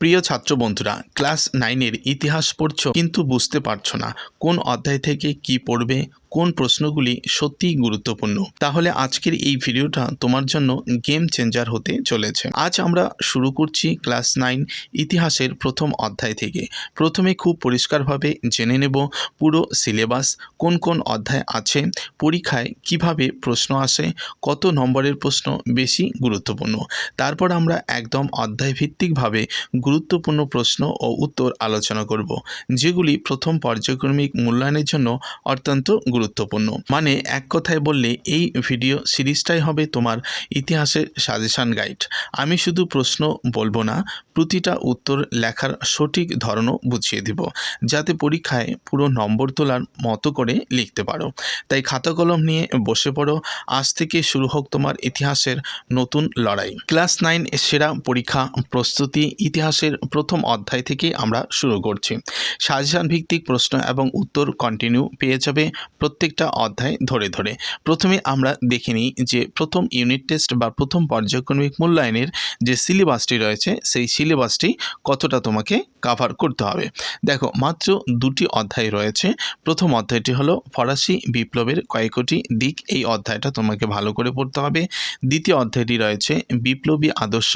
প্রিয় ছাত্র বন্ধুরা, ক্লাস 9-এর ইতিহাস পড়ছো কিন্তু বুঝতে পারছো না কোন অধ্যায় থেকে কি পড়বে, কোন প্রশ্নগুলি সত্যিই গুরুত্বপূর্ণ। তাহলে আজকের এই ভিডিওটা তোমার জন্য গেম চেঞ্জার হতে চলেছে। আজ আমরা শুরু করছি ক্লাস 9 ইতিহাসের প্রথম অধ্যায় থেকে। প্রথমে খুব পরিষ্কারভাবে জেনে নেব পুরো সিলেবাস, কোন কোন অধ্যায় আছে, পরীক্ষায় কিভাবে প্রশ্ন আসে, কত নম্বরের প্রশ্ন বেশি গুরুত্বপূর্ণ। তারপর আমরা একদম অধ্যায়ভিত্তিকভাবে গুরুত্বপূর্ণ প্রশ্ন ও উত্তর আলোচনা করব, যেগুলি প্রথম পর্যায়ক্রমিক মূল্যায়নের জন্য অত্যন্ত গুরুত্বপূর্ণ। মানে এক কথায় বললে এই ভিডিও সিরিজটাই হবে তোমার ইতিহাসের সাজেশন গাইড। আমি শুধু প্রশ্ন বলবো না, প্রতিটা উত্তর লেখার সঠিক ধরনও বুঝিয়ে দিব, যাতে পরীক্ষায় পুরো নম্বর তোলার মতো করে লিখতে পারো। তাই খাতা কলম নিয়ে বসে পড়ো, আজ থেকে শুরু হোক তোমার ইতিহাসের নতুন লড়াই। ক্লাস 9 সেরা পরীক্ষা প্রস্তুতি ইতিহাসের প্রথম অধ্যায় থেকে আমরা শুরু করছি। সাজেশন ভিত্তিক প্রশ্ন এবং উত্তর কন্টিনিউ পেয়ে যাবে প্রত্যেকটা অধ্যায় ধরে ধরে। প্রথমে আমরা দেখে নিই যে প্রথম ইউনিট টেস্ট বা প্রথম পর্যায়ক্রমিক মূল্যায়নের যে সিলেবাসটি রয়েছে, সেই সিলেবাসটি কতটা তোমাকে কভার করতে হবে। দেখো, মাত্র দুটি অধ্যায় রয়েছে। প্রথম অধ্যায়টি হলো ফরাসি বিপ্লবের কয়েকটি দিক, এই অধ্যায়টা তোমাকে ভালো করে পড়তে হবে। দ্বিতীয় অধ্যায়টি রয়েছে বিপ্লবী আদর্শ,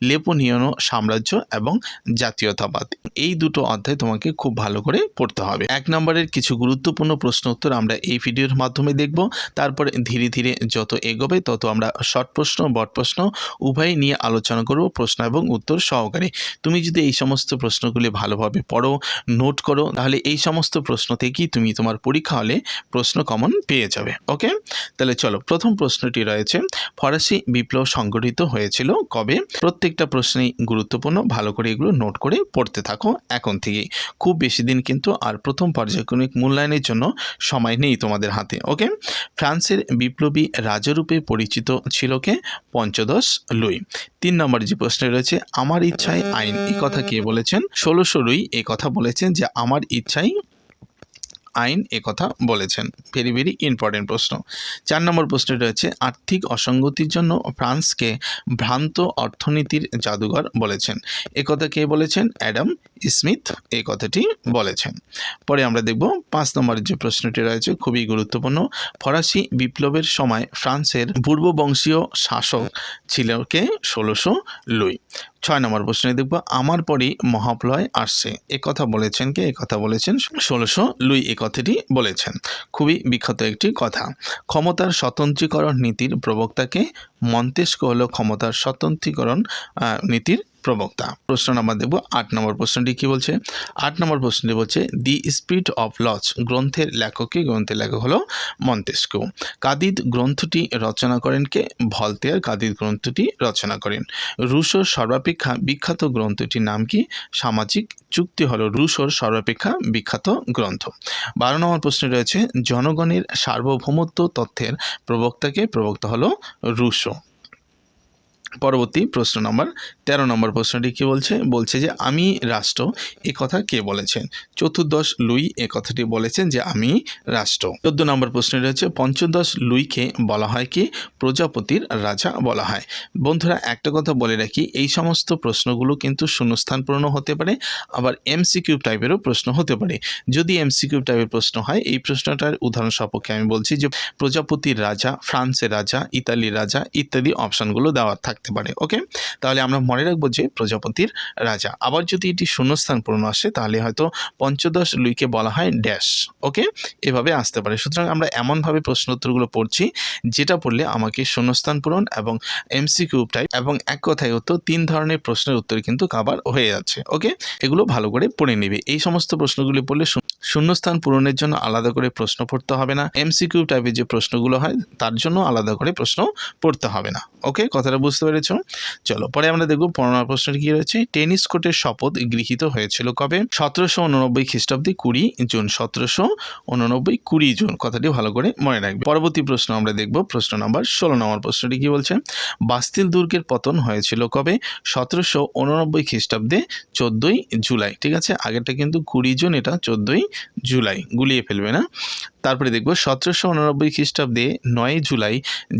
লেপনীয় সাম্রাজ্য এবং জাতীয়তাবাদ। এই দুটো অধ্যায় তোমাকে খুব ভালো করে পড়তে হবে। 1 নম্বরের কিছু গুরুত্বপূর্ণ প্রশ্ন উত্তর আমরা এই ভিডিওর মাধ্যমে দেখব। তারপরে ধীরে ধীরে যত এগোবে তত আমরা শর্ট প্রশ্ন, বড় প্রশ্ন উভয় নিয়ে আলোচনা করব, প্রশ্ন এবং উত্তর সহকারে। তুমি যদি এই সমস্ত প্রশ্নগুলি ভালোভাবে পড়ো, নোট করো, তাহলে এই সমস্ত প্রশ্ন থেকেই তুমি তোমার পরীক্ষা হলে প্রশ্ন কমন পেয়ে যাবে। ওকে, তাহলে চলো, প্রথম প্রশ্নটি রয়েছে ফরাসি বিপ্লব সংগঠিত হয়েছিল কবে। প্রত্যেকটা প্রশ্নই গুরুত্বপূর্ণ, ভালো করে এগুলো নোট করে পড়তে থাকো এখন থেকেই। খুব বেশি দিন কিন্তু আর প্রথম পর্যায়ক্রমিক মূল্যায়নের জন্য সময় নেই তোমাদের হাতে। ওকে, ফ্রান্সের বিপ্লবী রাজারূপে পরিচিত ছিল কে? পঞ্চদশ লুই। 3 নম্বর যে প্রশ্ন রয়েছে, আমার ইচ্ছায় আইন, এই কথা কে বলেছেন? 16 লুই এই কথা বলেছেন যে আমার ইচ্ছাই আইন কথা বলেছেন। ভেরি ভেরি ইম্পর্টেন্ট প্রশ্ন। 4 নম্বর প্রশ্ন রয়েছে, আর্থিক অসঙ্গতির জন্য ফ্রান্সকে ভ্রান্ত অর্থনীতির জাদুঘর বলেছেন। কথা কে বলেছেন? অ্যাডাম স্মিথ এই কথাটি বলেছেন। পরে আমরা দেখব 5 নম্বরের যে প্রশ্নটি রয়েছে, খুবই গুরুত্বপূর্ণ। ফরাসি বিপ্লবের সময় ফ্রান্সের পূর্ববংশীয় শাসক ছিল কে? 16 লুই। 6 নম্বর প্রশ্নে দেখব, আমার পরই মহাপ্রলয় আসছে, কথা বলেছেন কে? কথা বলেছেন 16 লুই কথাটি বলেছেন। খুবই বিখ্যাত একটি কথা। ক্ষমতার স্বতন্ত্রীকরণ নীতির প্রবক্তাকে? মন্তেস্কো হলো ক্ষমতার স্বতন্ত্রীকরণ নীতির প্রবক্তা। প্রশ্ন নাম্বার দেখব 8 নম্বর প্রশ্নটি কি বলছে? 8 নম্বর প্রশ্নটি বলছে, দি স্পিরিট অফ লজ গ্রন্থের লেখক? গ্রন্থের লেখক হলো মন্তেস্কো। কাদিদ গ্রন্থটি রচনা করেন কে? ভলতেয়ার কাদিদ গ্রন্থটি রচনা করেন। রুশোর সর্বাপেক্ষা বিখ্যাত গ্রন্থটির নাম কি? সামাজিক চুক্তি হলো রুশোর সর্বাপেক্ষা বিখ্যাত গ্রন্থ। 12 নম্বর প্রশ্ন রয়েছে, জনগণের সার্বভৌমত্ব তত্ত্বের প্রবক্তাকে? প্রবক্তা হলো রুশো। পরবর্তী প্রশ্ন নম্বর 13 নম্বর প্রশ্নটি কি বলছে? বলছে যে আমি রাষ্ট্র, কথা কে বলেছেন? চতুর্দশ লুই কথাটি বলেছেন যে আমি রাষ্ট্র। 14 নম্বর প্রশ্ন রয়েছে, পঞ্চদশ লুইকে বলা হয় কি? প্রজাপতির রাজা বলা হয়। বন্ধুরা, একটা কথা বলে রাখি, এই সমস্ত প্রশ্নগুলো কিন্তু শূন্যস্থান পূর্ণ হতে পারে, আবার এমসিকিউ টাইপেরও প্রশ্ন হতে পারে। যদি এমসিকিউ টাইপের প্রশ্ন হয়, এই প্রশ্নটার উদাহরণ সপক্ষে আমি বলছি যে প্রজাপতির রাজা, ফ্রান্সের রাজা, ইতালির রাজা ইত্যাদি অপশানগুলো দেওয়া থাকতে পারে। ওকে, তাহলে আমরা মনে রাখবো যে প্রজাপতির রাজা। আবার যদি এটি শূন্যস্থান পূর্ণ আসে, তাহলে হয়তো পঞ্চদশ লুইকে বলা হয় ড্যাশ। ওকে, এভাবে আসতে পারে। সুতরাং আমরা এমনভাবে প্রশ্ন উত্তরগুলো পড়ছি যেটা পড়লে আমাকে শূন্যস্থান পূরণ এবং এমসিকিউ টাইপ এবং এক কথায় উত্তর, 3 ধরনের প্রশ্নের উত্তর কিন্তু কভার হয়ে যাচ্ছে। ওকে, এগুলো ভালো করে পড়ে নেবে। এই সমস্ত প্রশ্নগুলি পড়লে শূন্যস্থান পূরণের জন্য আলাদা করে প্রশ্ন পড়তে হবে না, এমসিকিউ টাইপের যে প্রশ্নগুলো হয় তার জন্য আলাদা করে প্রশ্ন পড়তে হবে না। ওকে, কথাটা বুঝতে পেরেছ? চলো, পরে আমরা দেখব 15 প্রশ্নটি কি রয়েছে। টেনিস কোর্টের শপথ গৃহীত হয়েছিল কবে? 1789 খ্রিস্টাব্দে 20 জুন। 1789 20 জুন, কথাটি ভালো করে মনে রাখবে। পরবর্তী প্রশ্ন আমরা দেখব প্রশ্ন নম্বর 16 নম্বর প্রশ্নটি কি বলছে? বাস্তিল দুর্গের পতন হয়েছিল কবে? 1789 খ্রিস্টাব্দে 14 জুলাই। ঠিক আছে, আগেরটা কিন্তু 20 জুন, এটা 14 জুলাই, গুলিয়ে ফেলবে না। তারপরে দেখব 1789 খ্রিস্টাব্দে 9 জুলাই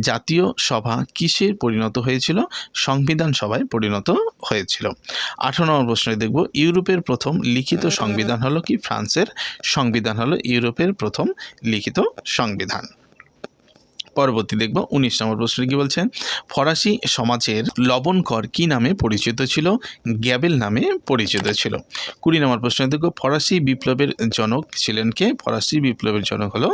জাতীয় সভা কিসের পরিণত হয়েছিল? সংবিধান সভায় পরিণত হয়েছিল। 18 নম্বর প্রশ্নে দেখব ইউরোপের প্রথম লিখিত সংবিধান হলো কি? ফ্রান্সের সংবিধান হলো ইউরোপের প্রথম লিখিত সংবিধান। পরবর্তী দেখব 19 নম্বর প্রশ্নে কি বলছে? ফরাসি সমাজের লবণ কর কি নামে পরিচিত ছিল? গ্যাবেল নামে পরিচিত ছিল। 20 নম্বর প্রশ্নে দেখব ফরাসি বিপ্লবের জনক ছিলেন কে? ফরাসি বিপ্লবের জনক হলো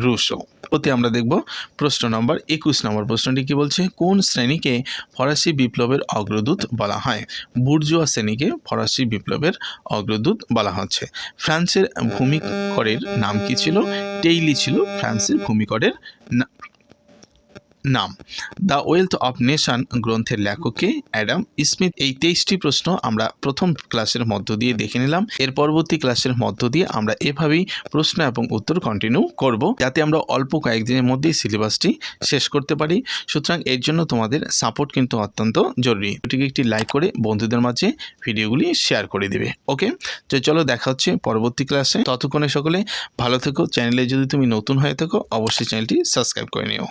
রুশো। ওতে আমরা দেখব প্রশ্ন নম্বর 21 নম্বর প্রশ্নটি কি বলছে? কোন শ্রেণীকে ফরাসি বিপ্লবের অগ্রদূত বলা হয়? বুর্জোয়া শ্রেণীকে ফরাসি বিপ্লবের অগ্রদূত বলা হচ্ছে। ফ্রান্সের ভূমিকরের নাম কি ছিল? টেইলি ছিল ফ্রান্সের ভূমিকরের নাম। দ্য ওয়েলথ অফ নেশন গ্রন্থের লেখককে অ্যাডাম স্মিথ। এই 23টি প্রশ্ন আমরা প্রথম ক্লাসের মধ্য দিয়ে দেখে নিলাম। এর পরবর্তী ক্লাসের মধ্য দিয়ে আমরা এভাবেই প্রশ্ন এবং উত্তর কন্টিনিউ করব, যাতে আমরা অল্প কয়েকদিনের মধ্যেই সিলেবাসটি শেষ করতে পারি। সুতরাং এর জন্য তোমাদের সাপোর্ট কিন্তু অত্যন্ত জরুরি। ভিডিওটিকে একটি লাইক করে বন্ধুদের মাঝে ভিডিওগুলি শেয়ার করে দেবে। ওকে, তো চলো দেখা হচ্ছে পরবর্তী ক্লাসে। ততক্ষণে সকলে ভালো থেকো। চ্যানেলে যদি তুমি নতুন হয়ে থাকো অবশ্যই চ্যানেলটি সাবস্ক্রাইব করে নিও।